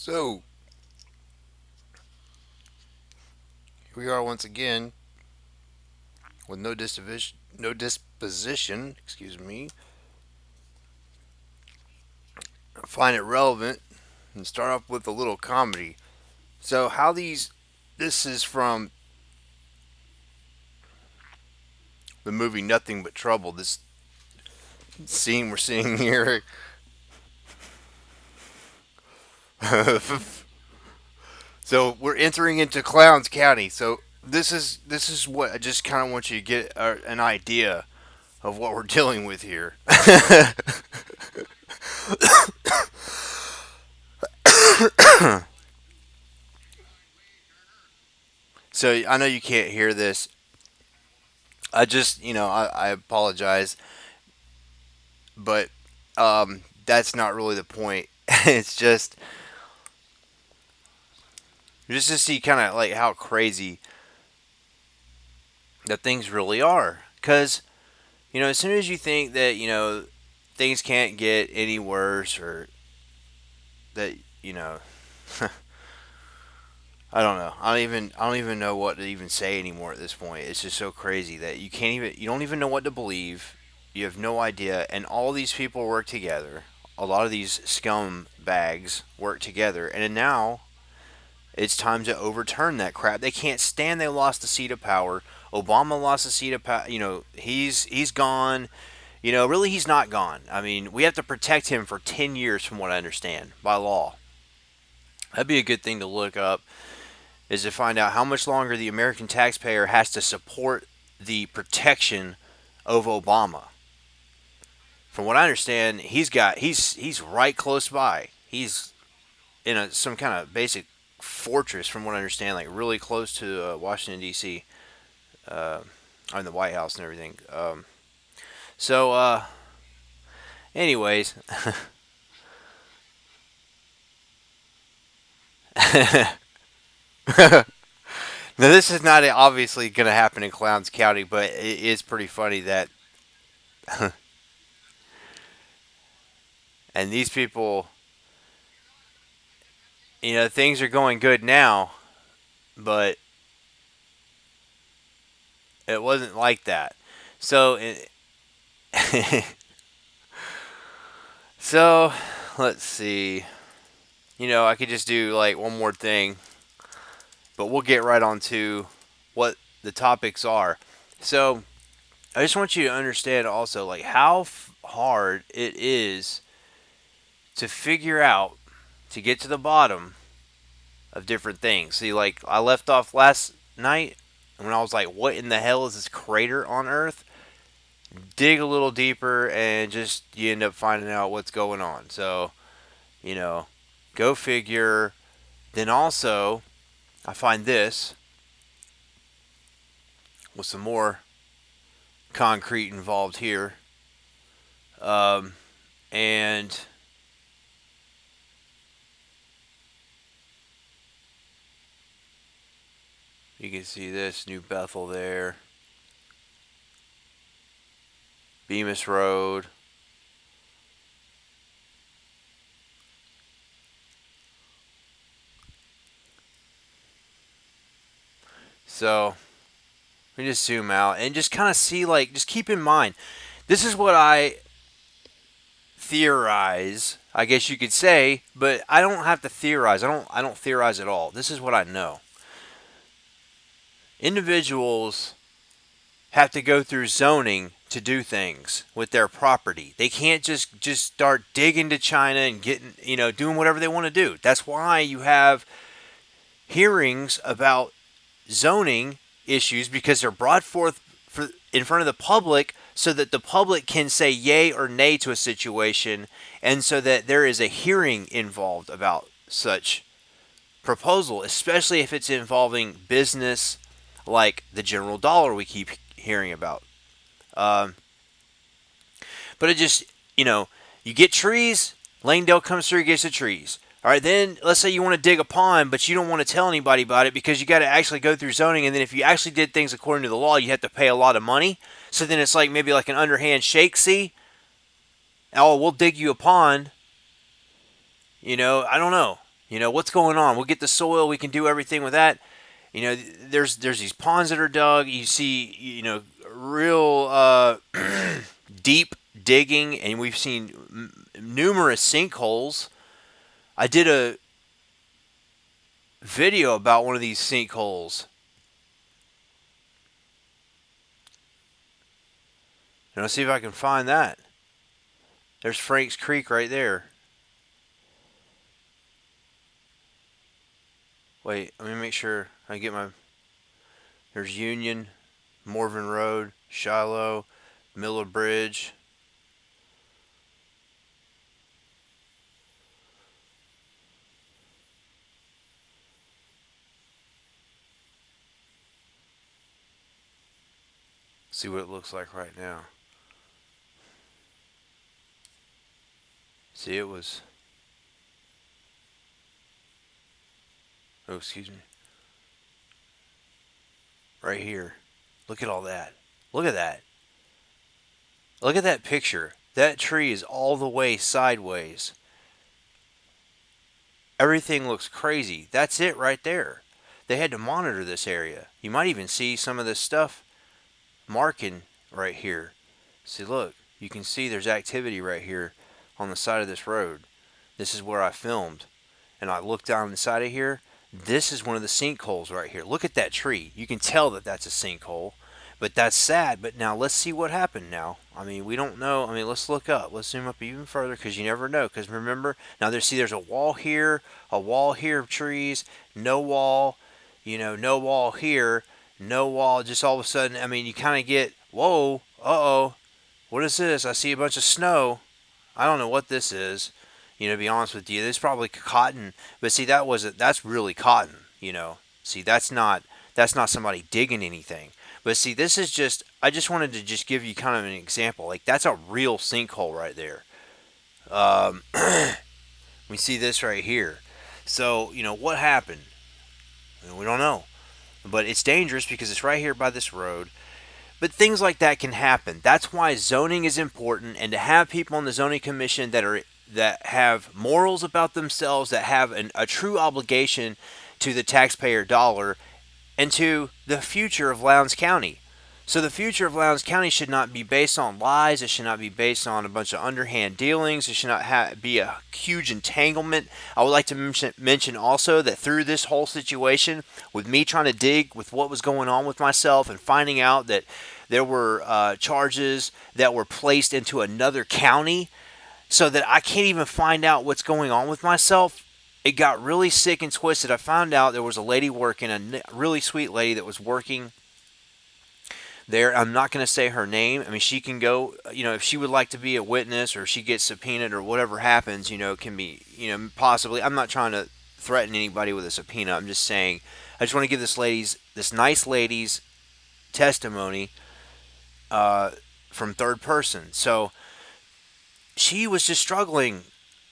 So, here we are once again with no disposition, excuse me. I find it relevant and start off with a little comedy. So, this is from the movie Nothing But Trouble. This scene we're seeing here. So, we're entering into Clowns County. So, this is what I just kind of want you to get an idea of what we're dealing with here. So I know you can't hear this. I apologize, but that's not really the point. It's just to see kind of like how crazy that things really are. Because as soon as you think that things can't get any worse, or that I don't even know what to even say anymore at this point. It's just so crazy that you don't even know what to believe. You have no idea, and all these people work together. A lot of these scum bags work together, and then now it's time to overturn that crap. They can't stand. They lost the seat of power. Obama lost the seat of power. He's gone. Really, he's not gone. I mean, we have to protect him for 10 years, from what I understand, by law. That'd be a good thing to look up, is to find out how much longer the American taxpayer has to support the protection of Obama. From what I understand, he's right close by. He's in some kind of basic fortress, from what I understand, like really close to Washington D.C. On the White House and everything. So, anyways, now this is not obviously going to happen in Clowns County, but it is pretty funny that, and these people, things are going good now, but it wasn't like that. So, so let's see. I could just do like one more thing, but we'll get right on to what the topics are. So, I just want you to understand also like how hard it is to figure out, to get to the bottom of different things. See, like I left off last night when I was like, what in the hell is this crater on Earth? Dig a little deeper and just you end up finding out what's going on. So, you know, go figure. Then also, I find this with some more concrete involved here. And you can see this New Bethel there, Bemis Road. So we just zoom out and just kind of see, like, just keep in mind, this is what I theorize, I guess you could say, but I don't have to theorize. I don't theorize at all. This is what I know. Individuals have to go through zoning to do things with their property. They can't just start digging to China and getting, doing whatever they want to do. That's why you have hearings about zoning issues, because they're brought forth in front of the public so that the public can say yay or nay to a situation, and so that there is a hearing involved about such proposal, especially if it's involving business like the general dollar we keep hearing about. Um, but it just, you get trees, Langdale comes through, gets the trees. All right, then let's say you want to dig a pond, but you don't want to tell anybody about it because you got to actually go through zoning. And then if you actually did things according to the law, you have to pay a lot of money. So then it's like maybe like an underhand shake. See, oh, we'll dig you a pond. I don't know. What's going on? We'll get the soil. We can do everything with that. There's these ponds that are dug. You see, real deep digging, and we've seen numerous sinkholes. I did a video about one of these sinkholes. And let's see if I can find that. There's Frank's Creek right there. Wait, let me make sure I get my. There's Union, Morven Road, Shiloh, Miller Bridge. See what it looks like right now. See, it was. Oh, excuse me. Right here. Look at all that. Look at that. Look at that picture. That tree is all the way sideways. Everything looks crazy. That's it right there. They had to monitor this area. You might even see some of this stuff marking right here. See, look. You can see there's activity right here on the side of this road. This is where I filmed. And I look down the side of here. This is one of the sinkholes right here. Look at that tree. You can tell that that's a sinkhole. But that's sad. But now let's see what happened now. I mean, we don't know. I mean, let's look up. Let's zoom up even further because you never know. Because remember, now there's a wall here of trees, no wall, no wall here, no wall. Just all of a sudden, I mean, you kind of get, whoa, uh-oh, what is this? I see a bunch of snow. I don't know what this is. To be honest with you, this is probably cotton. But see, that's really cotton. See, that's not somebody digging anything. But see, this is I just wanted to just give you kind of an example. Like, that's a real sinkhole right there. We see this right here. So, what happened? We don't know. But it's dangerous because it's right here by this road. But things like that can happen. That's why zoning is important, and to have people on the zoning commission that have morals about themselves, that have a true obligation to the taxpayer dollar and to the future of Lowndes County. So the future of Lowndes County should not be based on lies. It should not be based on a bunch of underhand dealings. It should not be a huge entanglement. I would like to mention also that through this whole situation, with me trying to dig with what was going on with myself and finding out that there were charges that were placed into another county so that I can't even find out what's going on with myself, it got really sick and twisted. I found out there was a lady working, a really sweet lady that was working there. I'm not going to say her name. I mean, she can go, if she would like to be a witness or if she gets subpoenaed or whatever happens, it can be, possibly. I'm not trying to threaten anybody with a subpoena. I'm just saying, I just want to give this nice lady's testimony from third person. So she was just struggling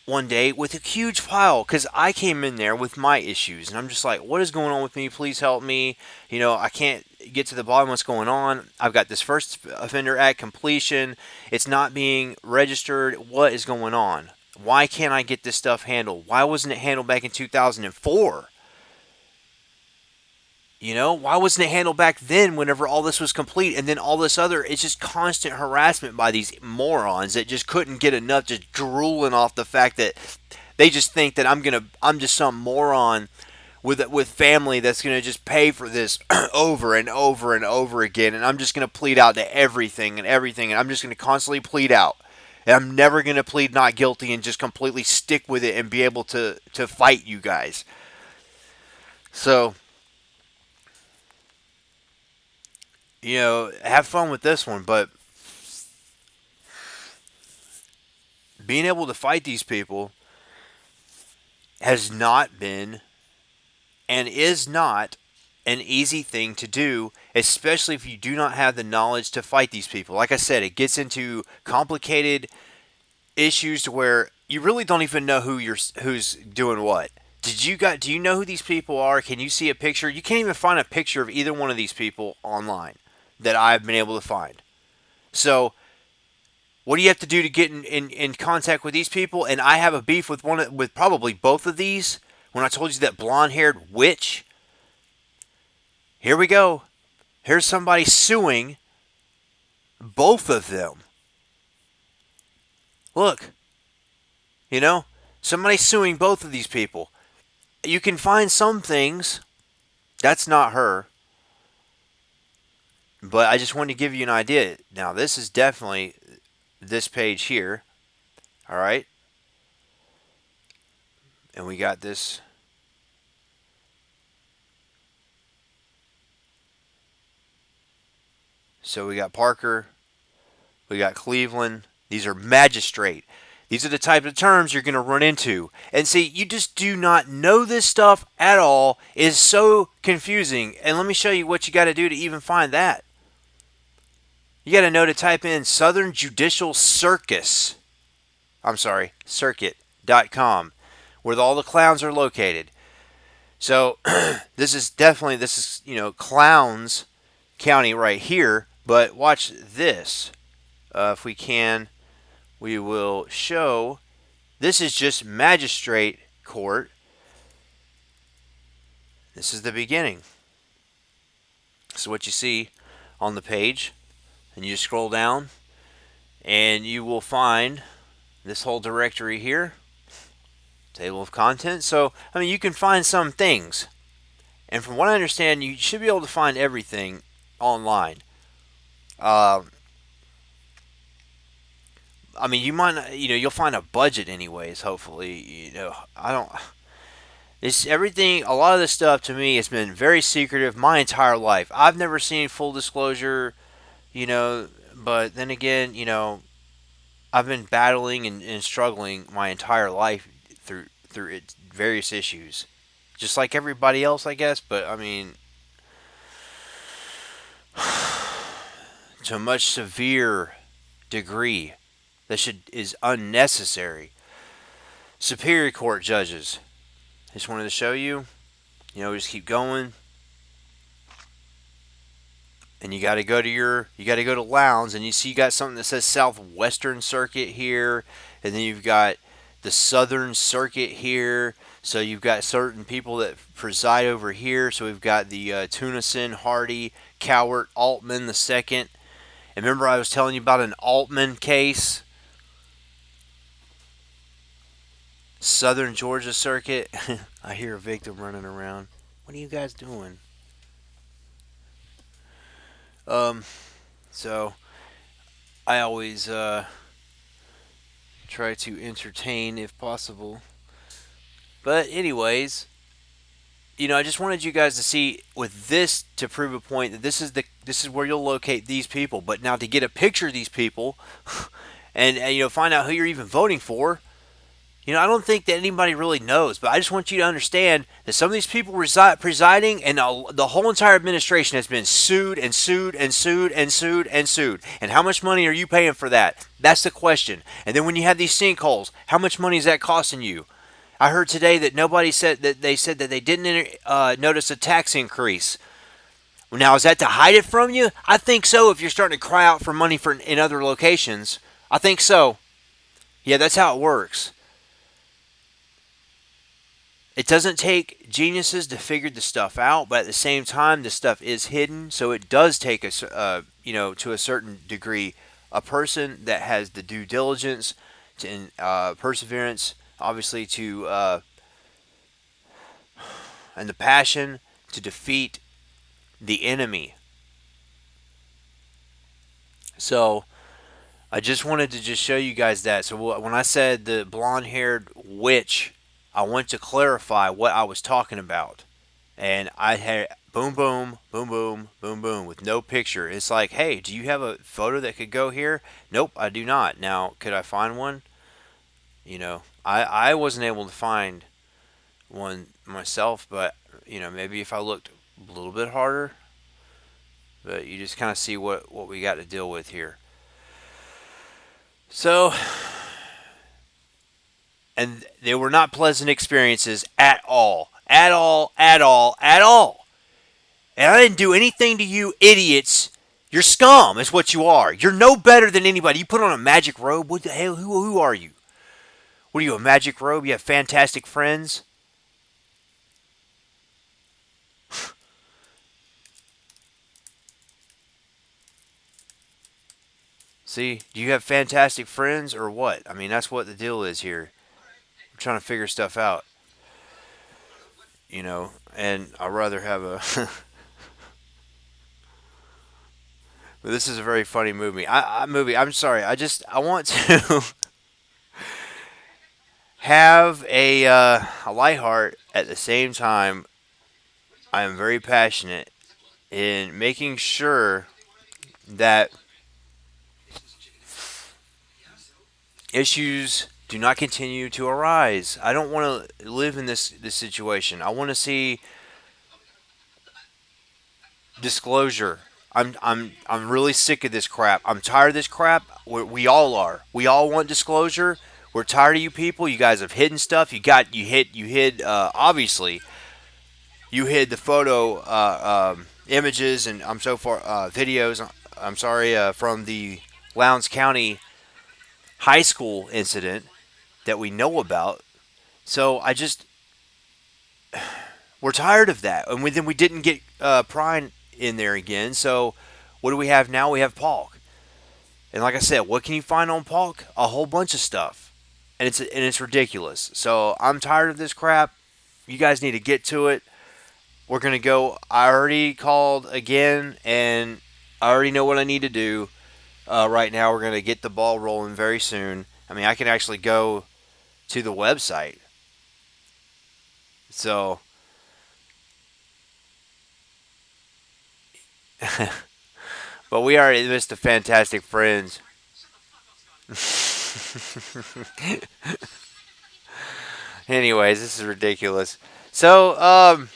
one day with a huge pile because I came in there with my issues and I'm just like, what is going on with me? Please help me. I can't get to the bottom of what's going on. I've got this first offender act completion. It's not being registered. What is going on? Why can't I get this stuff handled? Why wasn't it handled back in 2004? Why wasn't it handled back then whenever all this was complete? And then all this other, it's just constant harassment by these morons that just couldn't get enough, just drooling off the fact that they just think that I'm just some moron with family that's going to just pay for this over and over and over again. And I'm just going to plead out to everything. And I'm just going to constantly plead out. And I'm never going to plead not guilty and just completely stick with it and be able to fight you guys. So, have fun with this one, but being able to fight these people has not been and is not an easy thing to do, especially if you do not have the knowledge to fight these people. Like I said, it gets into complicated issues to where you really don't even know who's doing what. Do you know who these people are? Can you see a picture? You can't even find a picture of either one of these people online that I've been able to find. So, what do you have to do to get in contact with these people? And I have a beef with probably both of these. When I told you that blonde-haired witch, here we go. Here's somebody suing both of them. Look, you know, somebody suing both of these people. You can find some things. That's not her. But I just wanted to give you an idea. Now, this is definitely this page here. All right. And we got this. So we got Parker. We got Cleveland. These are magistrate. These are the type of terms you're going to run into. And see, you just do not know this stuff at all. It is so confusing. And let me show you what you got to do to even find that. You got to know to type in Southern Judicial Circus. Circuit.com, where all the clowns are located. So this is Clowns County right here. But watch this. If we can, we will show. This is just magistrate court. This is the beginning. This is what you see on the page. And you scroll down, and you will find this whole directory here. Table of contents. So, I mean, you can find some things. And from what I understand, you should be able to find everything online. I mean, you might not, you'll find a budget anyways, hopefully. It's everything, a lot of this stuff to me has been very secretive my entire life. I've never seen full disclosure, but then again, I've been battling and struggling my entire life through its various issues. Just like everybody else, I guess, but I mean, to a much severe degree that is unnecessary. Superior Court judges. Just wanted to show you. We just keep going. And you got to go to Lowndes, and you see you got something that says Southwestern Circuit here, and then you've got the Southern Circuit here. So you've got certain people that preside over here. So we've got the Tunison, Hardy, Cowart, Altman the second. And remember I was telling you about an Altman case? Southern Georgia Circuit. I hear a victim running around. What are you guys doing? So I always try to entertain if possible. But anyways, I just wanted you guys to see with this to prove a point that this is where you'll locate these people. But now to get a picture of these people and find out who you're even voting for. I don't think that anybody really knows, but I just want you to understand that some of these people presiding and the whole entire administration has been sued and sued and sued and sued and sued. And how much money are you paying for that? That's the question. And then when you have these sinkholes, how much money is that costing you? I heard today that they said that they didn't notice a tax increase. Now, is that to hide it from you? I think so. If you're starting to cry out for money in other locations, I think so. Yeah, that's how it works. It doesn't take geniuses to figure the stuff out, but at the same time, this stuff is hidden. So it does take to a certain degree, a person that has the due diligence and perseverance, obviously, and the passion to defeat the enemy. So I just wanted to show you guys that. So when I said the blonde-haired witch, I want to clarify what I was talking about. And I had boom, boom, boom, boom, boom, boom with no picture. It's like, hey, do you have a photo that could go here? Nope, I do not. Now, could I find one? I wasn't able to find one myself, but, maybe if I looked a little bit harder. But you just kind of see what we got to deal with here. So, and they were not pleasant experiences at all. At all, at all, at all. And I didn't do anything to you idiots. You're scum is what you are. You're no better than anybody. You put on a magic robe. What the hell? Who are you? What are you, a magic robe? You have fantastic friends? See, do you have fantastic friends or what? I mean, that's what the deal is here. We're trying to figure stuff out, and I'd rather have a. But this is a very funny movie. Movie. I'm sorry. I want to have a light heart at the same time. I am very passionate in making sure that issues do not continue to arise. I don't want to live in this situation. I want to see disclosure. I'm really sick of this crap. I'm tired of this crap. We all are. We all want disclosure. We're tired of you people. You guys have hidden stuff. You hid. Obviously, you hid the photo images and I'm so far videos. I'm sorry from the Lowndes County high school incident that we know about. So we're tired of that, and then we didn't get Prine in there again. So what do we have now? We have Paul, and like I said, what can you find on Paul? A whole bunch of stuff, and it's ridiculous. So I'm tired of this crap. You guys need to get to it. We're gonna go. I already called again, and I already know what I need to do. Right now, we're gonna get the ball rolling very soon. I mean, I can actually go to the website. So, but we already missed the fantastic friends. Anyways, this is ridiculous. So,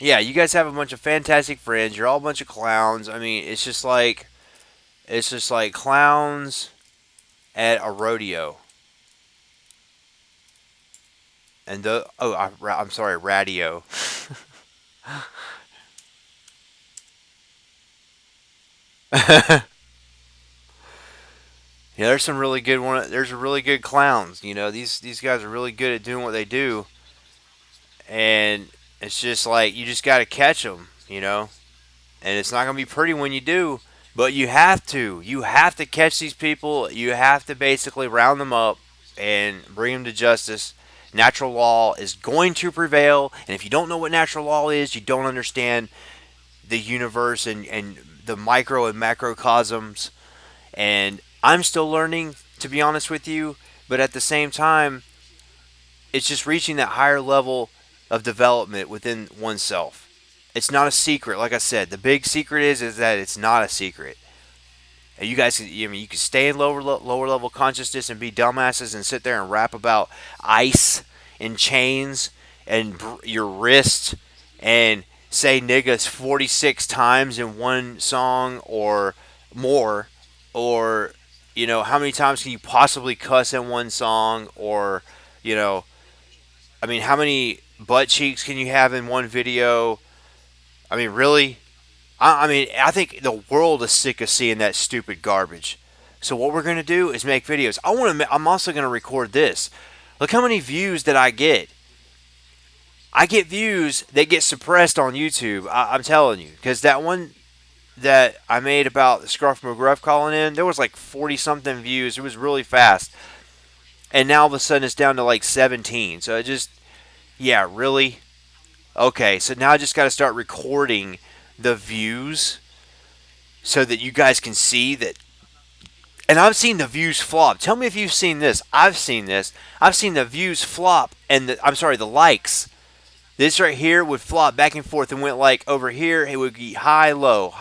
yeah, you guys have a bunch of fantastic friends. You're all a bunch of clowns. I mean, it's just like clowns at a rodeo. And I'm sorry, radio. Yeah, there's some really good one. There's really good clowns. These guys are really good at doing what they do, and it's just like you just got to catch them. And it's not gonna be pretty when you do, but you have to. You have to catch these people. You have to basically round them up and bring them to justice. Natural law is going to prevail, and if you don't know what natural law is, you don't understand the universe and the micro and macrocosms. And I'm still learning, to be honest with you, but at the same time, it's just reaching that higher level of development within oneself. It's not a secret. Like I said, the big secret is that it's not a secret. And you guys, you can stay in lower level consciousness and be dumbasses and sit there and rap about ice and chains and your wrist and say niggas 46 times in one song or more, or how many times can you possibly cuss in one song, or you know I mean, how many butt cheeks can you have in one video? I mean, really? I mean, I think the world is sick of seeing that stupid garbage. So what we're gonna do is make videos. I'm also gonna record this. Look how many views that I get. I get views that get suppressed on YouTube. I'm telling you, because that one that I made about Scruff McGruff calling in, there was like 40 something views. It was really fast, and now all of a sudden it's down to like 17. So yeah, really. Okay, so now I just got to start recording the views so that you guys can see that. And I've seen the views flop. Tell me if you've seen this. I've seen this. I've seen the views flop, and the likes. This right here would flop back and forth and went like over here. It would be high, low,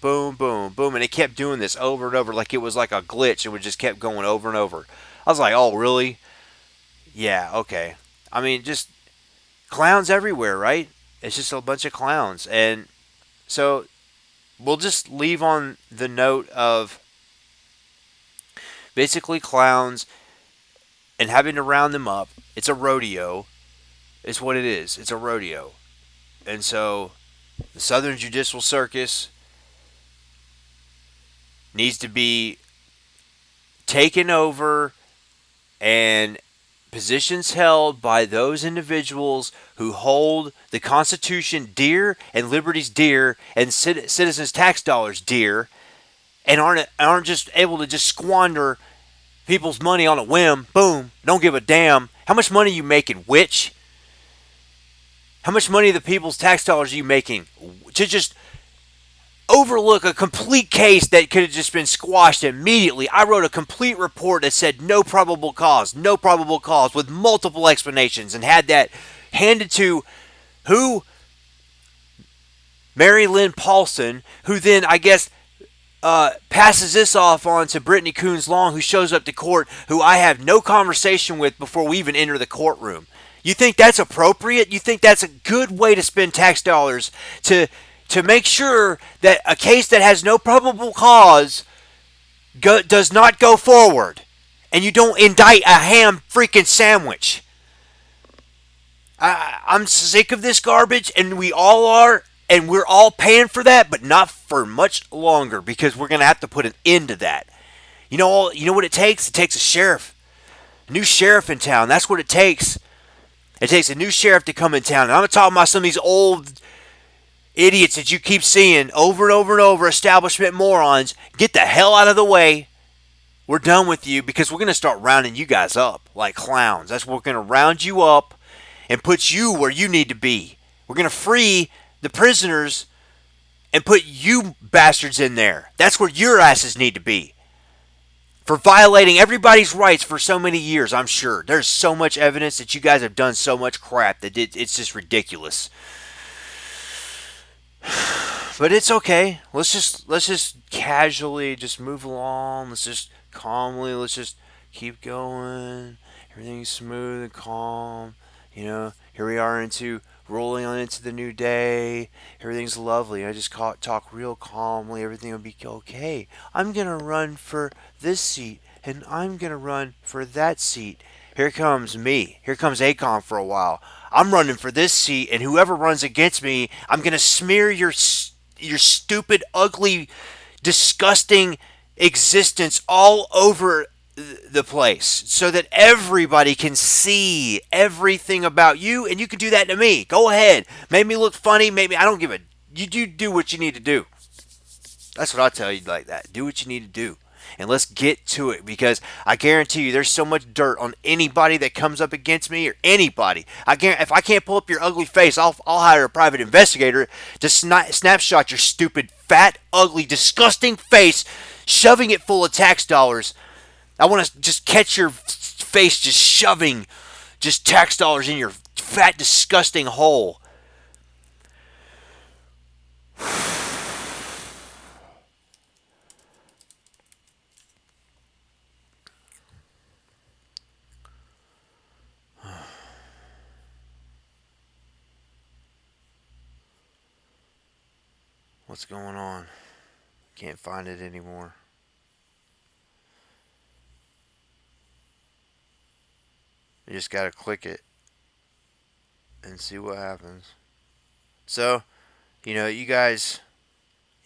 boom, boom, boom. And it kept doing this over and over like it was like a glitch. It would just kept going over and over. I was like, oh, really? Yeah, okay. I mean, just clowns everywhere, right? It's just a bunch of clowns. And so we'll just leave on the note of basically clowns and having to round them up. It's a rodeo. It's what it is. It's a rodeo. And so the Southern Judicial Circus needs to be taken over, and positions held by those individuals who hold the Constitution dear and liberties dear and citizens' tax dollars dear, and aren't just able to just squander people's money on a whim. Boom, don't give a damn. How much money are you making, witch? How much money of the people's tax dollars are you making to just overlook a complete case that could have just been squashed immediately? I wrote a complete report that said no probable cause, no probable cause, with multiple explanations, and had that handed to who? Mary Lynn Paulson, who then, I guess, passes this off on to Brittany Coons Long, who shows up to court, who I have no conversation with before we even enter the courtroom. You think that's appropriate? You think that's a good way to spend tax dollars to make sure that a case that has no probable cause does not go forward, and you don't indict a ham freaking sandwich? I'm sick of this garbage, and we all are, and we're all paying for that, but not for much longer, because we're gonna have to put an end to that. You know what it takes? It takes a sheriff, a new sheriff in town. That's what it takes. It takes a new sheriff to come in town. And I'm talking about some of these old idiots that you keep seeing over and over and over, establishment morons. Get the hell out of the way. We're done with you, because we're gonna start rounding you guys up like clowns. That's what we're gonna round you up and put you where you need to be. We're going to free the prisoners and put you bastards in there. That's where your asses need to be. For violating everybody's rights for so many years, I'm sure. There's so much evidence that you guys have done so much crap that it's just ridiculous. But it's okay. Let's just casually just move along. Let's just calmly, let's just keep going. Everything's smooth and calm. Here we are rolling on into the new day. Everything's lovely. I just talk real calmly. Everything will be okay. I'm going to run for this seat, and I'm going to run for that seat. Here comes me. Here comes Akon for a while. I'm running for this seat, and whoever runs against me, I'm going to smear your stupid, ugly, disgusting existence all over the place, so that everybody can see everything about you, and you can do that to me. Go ahead. Make me look funny. Maybe I don't give a. You do what you need to do. That's what I tell you like that. Do what you need to do. And let's get to it, because I guarantee you there's so much dirt on anybody that comes up against me, or anybody. If I can't pull up your ugly face, I'll hire a private investigator to snapshot your stupid, fat, ugly, disgusting face, shoving it full of tax dollars. I want to just catch your face just shoving just tax dollars in your fat, disgusting hole. What's going on? Can't find it anymore. You just gotta click it and see what happens. So, you guys,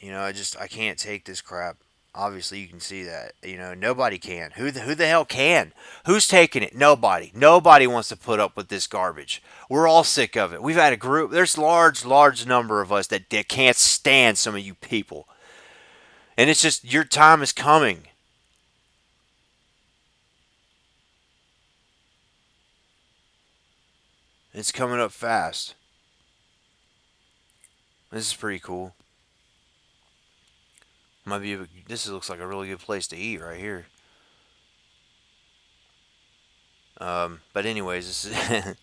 I can't take this crap. Obviously, you can see that. Nobody can. Who the hell can? Who's taking it? Nobody. Nobody wants to put up with this garbage. We're all sick of it. We've had a group. There's large number of us that can't stand some of you people. And it's just, your time is coming. It's coming up fast. This is pretty cool. This looks like a really good place to eat right here. But anyways, this is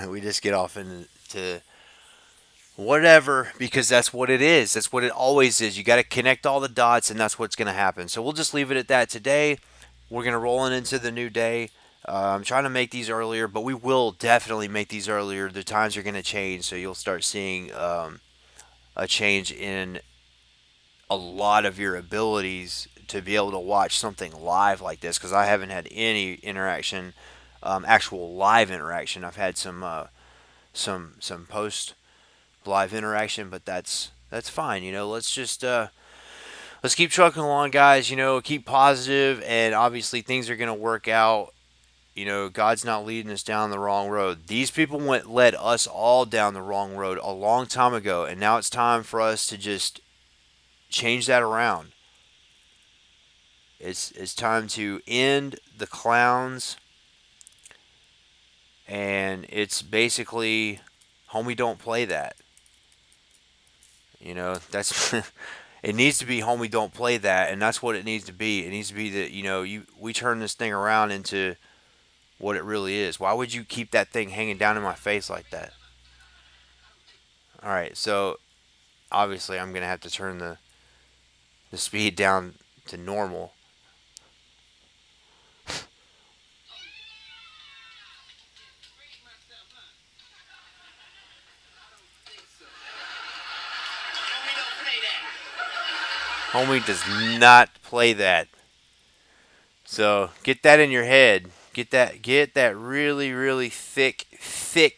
we just get off into whatever, because that's what it is. That's what it always is. You got to connect all the dots, and that's what's going to happen. So we'll just leave it at that today. We're going to roll into the new day. I'm trying to make these earlier, but we will definitely make these earlier. The times are going to change, so you'll start seeing a change in a lot of your abilities to be able to watch something live like this, because I haven't had any interaction, actual live interaction. I've had some post live interaction, but that's fine. Let's just let's keep trucking along, guys. Keep positive, and obviously things are gonna work out. God's not leading us down the wrong road. These people led us all down the wrong road a long time ago, and now it's time for us to just change that around. It's time to end the clowns, and it's basically, homie, don't play that. That's it needs to be, homie, don't play that, and that's what it needs to be. It needs to be that we turn this thing around into what it really is. Why would you keep that thing hanging down in my face like that? All right, so obviously I'm gonna have to turn the speed down to normal. Homie does not play that. So get that in your head. Get that really, really thick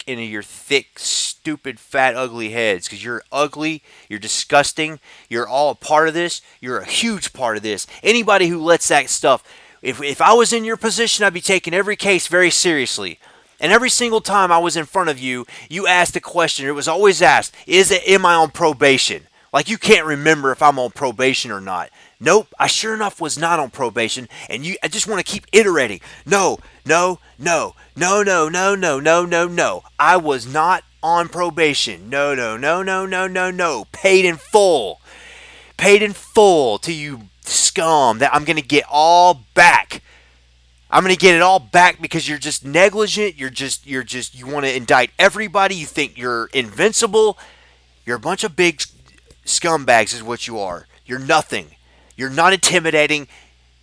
into your thick, stupid, fat, ugly heads. Because you're ugly, you're disgusting, you're all a part of this, you're a huge part of this. Anybody who lets that stuff, if I was in your position, I'd be taking every case very seriously. And every single time I was in front of you, you asked a question. It was always asked, am I on probation? Like you can't remember if I'm on probation or not. Nope, I sure enough was not on probation, and I just want to keep iterating. No, no, no, no, no, no, no, no, no, no. I was not on probation. No, no, no, no, no, no, no. Paid in full. Paid in full to you scum that I'm going to get all back. I'm going to get it all back because you're just negligent. You want to indict everybody. You think you're invincible. You're a bunch of big scumbags is what you are. You're nothing. You're not intimidating.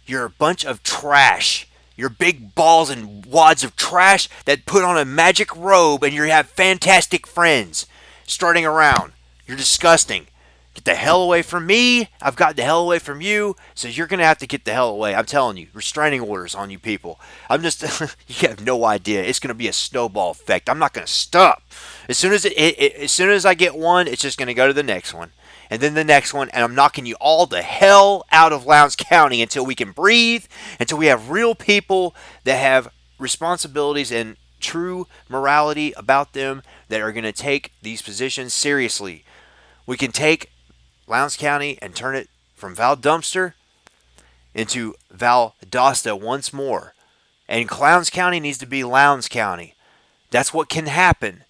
You're a bunch of trash. You're big balls and wads of trash that put on a magic robe and you have fantastic friends starting around. You're disgusting. Get the hell away from me. I've gotten the hell away from you. So you're going to have to get the hell away. I'm telling you. Restraining orders on you people. I'm just, you have no idea. It's going to be a snowball effect. I'm not going to stop. As soon as I get one, it's just going to go to the next one. And then the next one, and I'm knocking you all the hell out of Lowndes County until we can breathe, until we have real people that have responsibilities and true morality about them that are going to take these positions seriously. We can take Lowndes County and turn it from Val Dumpster into Valdosta once more. And Clowns County needs to be Lowndes County. That's what can happen.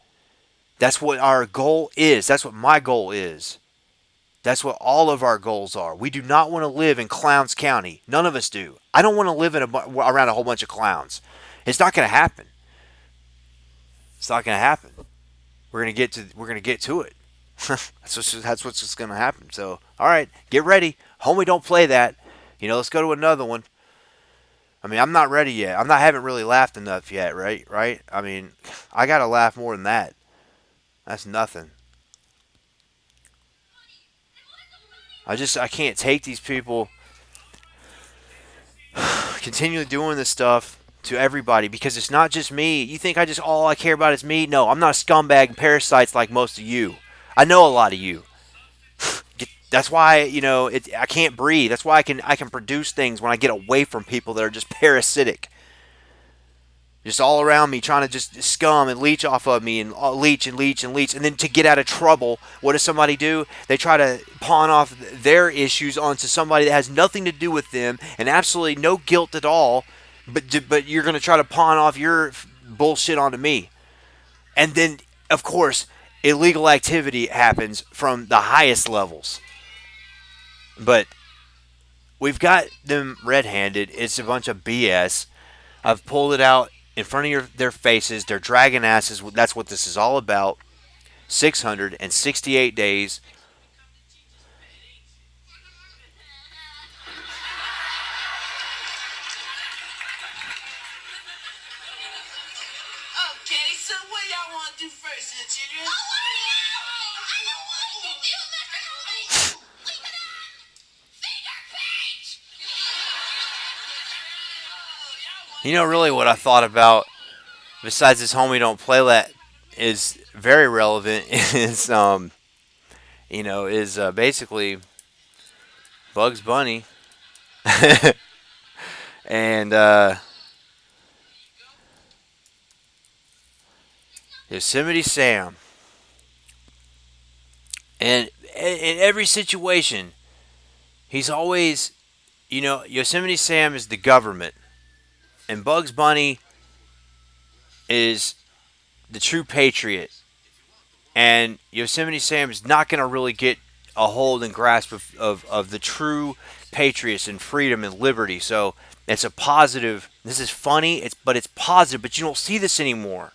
That's what our goal is. That's what my goal is. That's what all of our goals are. We do not want to live in Clowns County. None of us do. I don't want to live around a whole bunch of clowns. It's not going to happen. It's not going to happen. We're going to get to it. That's what's going to happen. So, all right, get ready. Homie, don't play that. Let's go to another one. I mean, I'm not ready yet. I haven't really laughed enough yet, right? Right? I mean, I got to laugh more than that. That's nothing. I can't take these people continually doing this stuff to everybody because it's not just me. You think all I care about is me? No, I'm not a scumbag and parasites like most of you. I know a lot of you. That's why I can't breathe. That's why I can produce things when I get away from people that are just parasitic. Just all around me trying to just scum and leech off of me and leech and leech and leech. And then to get out of trouble, what does somebody do? They try to pawn off their issues onto somebody that has nothing to do with them and absolutely no guilt at all. But you're going to try to pawn off your bullshit onto me. And then, of course, illegal activity happens from the highest levels. But we've got them red-handed. It's a bunch of BS. I've pulled it out in front of their faces. They're dragging asses. That's what this is all about. 668 days. Okay, so what y'all want to do first, children? I want you! I don't want you! You Mr. Leave it on! Finger page! Really what I thought about, besides this homie don't play that, is very relevant is basically Bugs Bunny and Yosemite Sam. And in every situation, He's always, Yosemite Sam is the government, and Bugs Bunny is the true patriot. And Yosemite Sam is not going to really get a hold and grasp of the true patriots and freedom and liberty. So it's a positive. This is funny, but it's positive. But you don't see this anymore.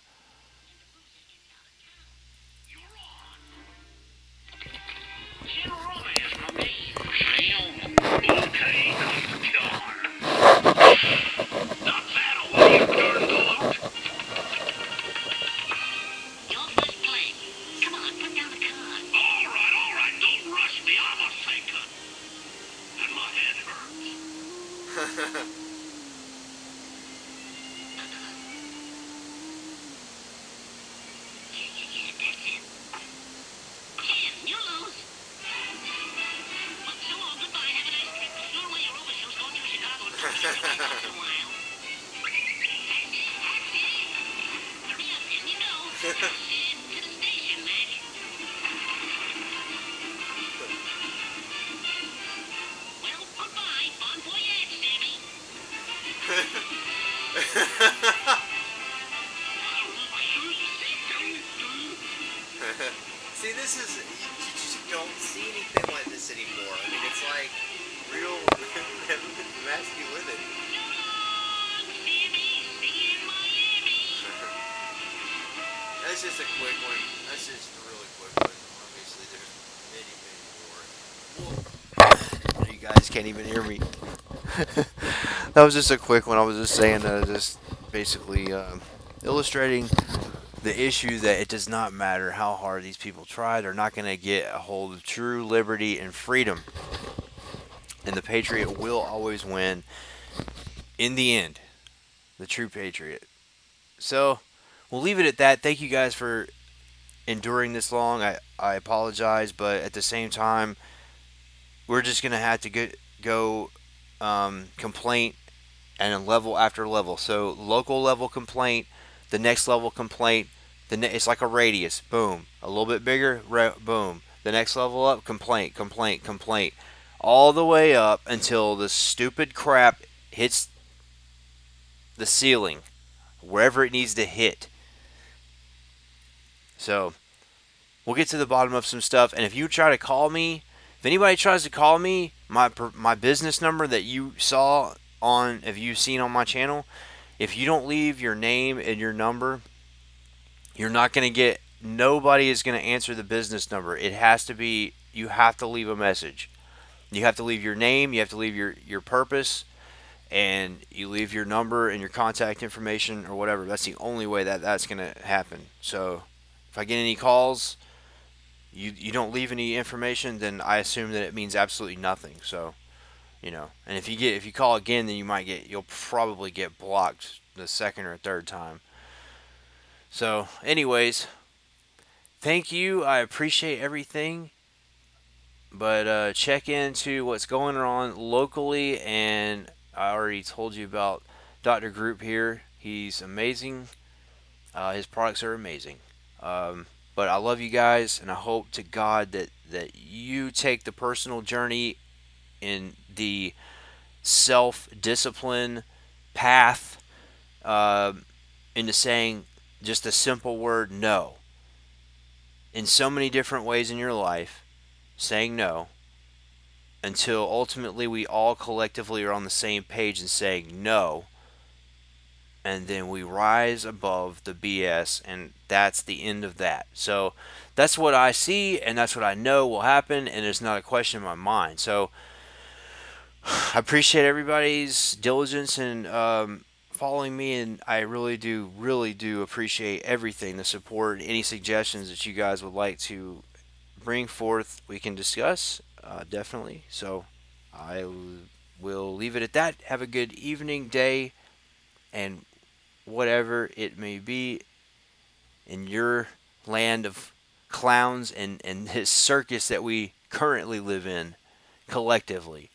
See, this is you just don't see anything like this anymore. I mean, it's like real masculinity. That's just a quick one. That's just a really quick one. Obviously, there's many, many more. Well, you guys can't even hear me. That was just a quick one. I was just saying that, just basically illustrating the issue that it does not matter how hard these people try, they're not going to get a hold of true liberty and freedom. And the patriot will always win in the end. The true patriot. So, we'll leave it at that. Thank you guys for enduring this long. I apologize, but at the same time, we're just going to have to go complaint and level after level. So, local level complaint, the next level complaint, it's like a radius. Boom. A little bit bigger. Boom. The next level up. Complaint. Complaint. Complaint. All the way up until the stupid crap hits the ceiling, wherever it needs to hit. So we'll get to the bottom of some stuff. And if you try to call me, if anybody tries to call me, my business number that you saw on, if you've seen on my channel, if you don't leave your name and your number, you're not going to get, nobody is going to answer the business number. It has to be, you have to leave a message. You have to leave your name, you have to leave your purpose, and you leave your number and your contact information or whatever. That's the only way that's going to happen. So if I get any calls, you don't leave any information, then I assume that it means absolutely nothing. So, and if you call again, then you'll probably get blocked the second or third time. So, anyways, thank you. I appreciate everything. But check into what's going on locally, and I already told you about Dr. Group here. He's amazing. His products are amazing. But I love you guys, and I hope to God that you take the personal journey in the self-discipline path into saying just a simple word, no. In so many different ways in your life, saying no, until ultimately we all collectively are on the same page and saying no, and then we rise above the BS, and that's the end of that. So that's what I see, and that's what I know will happen, and it's not a question in my mind. So I appreciate everybody's diligence and following me, and I really do appreciate everything, the support, any suggestions that you guys would like to bring forth, we can discuss, definitely. So I will leave it at that. Have a good evening, day, and whatever it may be in your land of clowns and this circus that we currently live in collectively.